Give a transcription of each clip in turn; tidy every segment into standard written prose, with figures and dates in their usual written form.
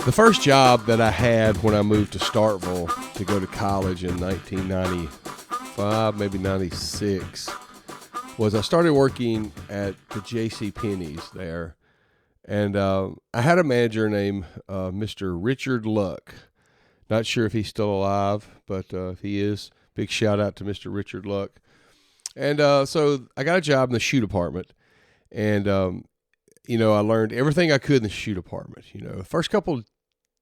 The first job that I had when I moved to Starkville to go to college in 1995, maybe 96, was I started working at the J.C. Penney's there. And I had a manager named Mr. Richard Luck. Not sure if he's still alive, but if he is, big shout out to Mr. Richard Luck. And so I got a job in the shoe department. And, I learned everything I could in the shoe department. The first couple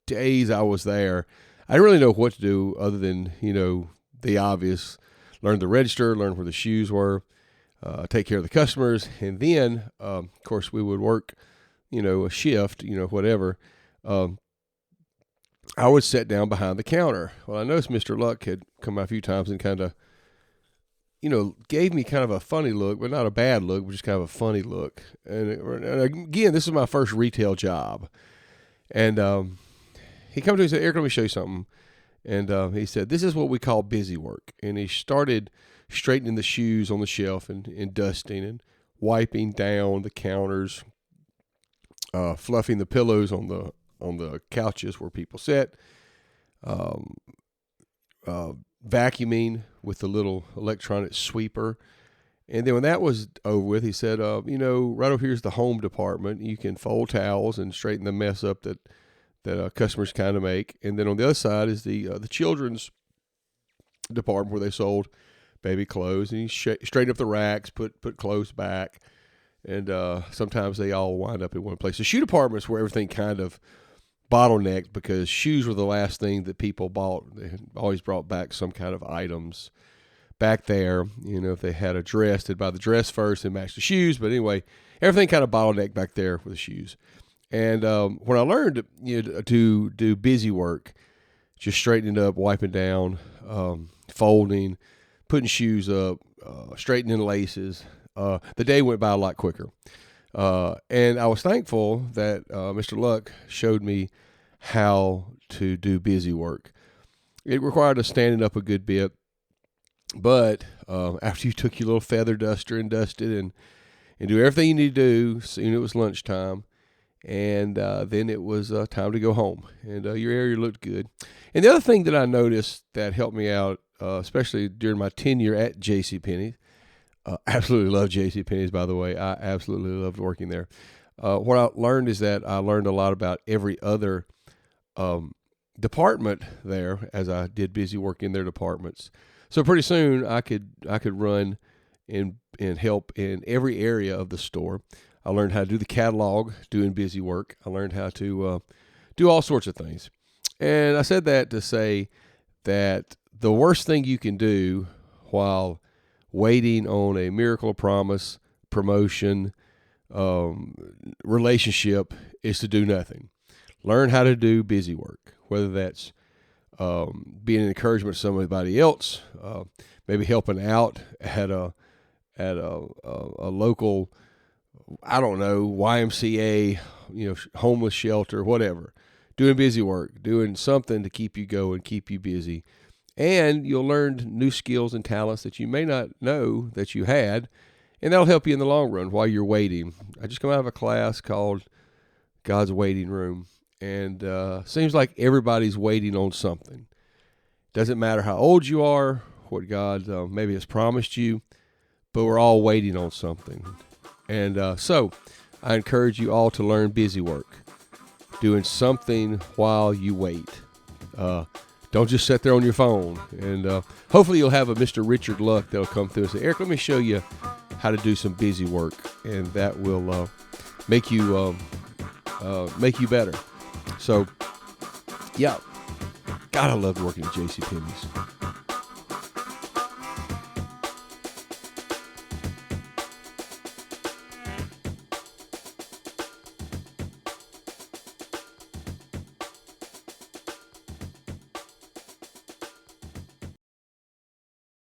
days I was there, I didn't really know what to do other than, the obvious. Learn the register, learn where the shoes were, take care of the customers. And then, of course, we would work, a shift, whatever. I would sit down behind the counter. Well, I noticed Mr. Luck had come out a few times and kind of, gave me kind of a funny look, but not a bad look, but just kind of a funny look. And again, this is my first retail job. And he come to me and said, "Eric, let me show you something." And he said, "This is what we call busy work." And he started straightening the shoes on the shelf and dusting and wiping down the counters, fluffing the pillows on the couches where people sit, vacuuming with the little electronic sweeper. And then when that was over with, he said, right over here's the home department. You can fold towels and straighten the mess up that customers kind of make. And then on the other side is the children's department where they sold baby clothes. And you straighten up the racks, put clothes back. And sometimes they all wind up in one place. The shoe department is where everything kind of bottlenecked because shoes were the last thing that people bought. They had always brought back some kind of items back there. If they had a dress, they'd buy the dress first and match the shoes. But anyway, everything kind of bottlenecked back there with the shoes. And when I learned to do busy work, just straightening up, wiping down, folding, putting shoes up, straightening laces, the day went by a lot quicker. And I was thankful that Mr. Luck showed me how to do busy work. It required us standing up a good bit, but after you took your little feather duster and dusted and do everything you need to do, soon it was lunchtime, and then it was time to go home, and your area looked good. And the other thing that I noticed that helped me out, especially during my tenure at JCPenney, absolutely love JCPenney's, by the way. I absolutely loved working there. What I learned is that I learned a lot about every other department there as I did busy work in their departments. So pretty soon I could run and help in every area of the store. I learned how to do the catalog, doing busy work. I learned how to do all sorts of things. And I said that to say that the worst thing you can do while waiting on a miracle of promise, promotion, relationship is to do nothing. Learn how to do busy work, whether that's being an encouragement to somebody else, maybe helping out at a local, I don't know, YMCA, homeless shelter, whatever. Doing busy work, doing something to keep you going, keep you busy. And you'll learn new skills and talents that you may not know that you had, and that'll help you in the long run while you're waiting. I just come out of a class called God's Waiting Room, and seems like everybody's waiting on something. Doesn't matter how old you are, what God maybe has promised you, but we're all waiting on something. And so I encourage you all to learn busy work, doing something while you wait. Don't just sit there on your phone. And hopefully you'll have a Mr. Richard Luck that'll come through and say, "Eric, let me show you how to do some busy work," and that will make you better. So, yeah, God, I love working at JCPenney's.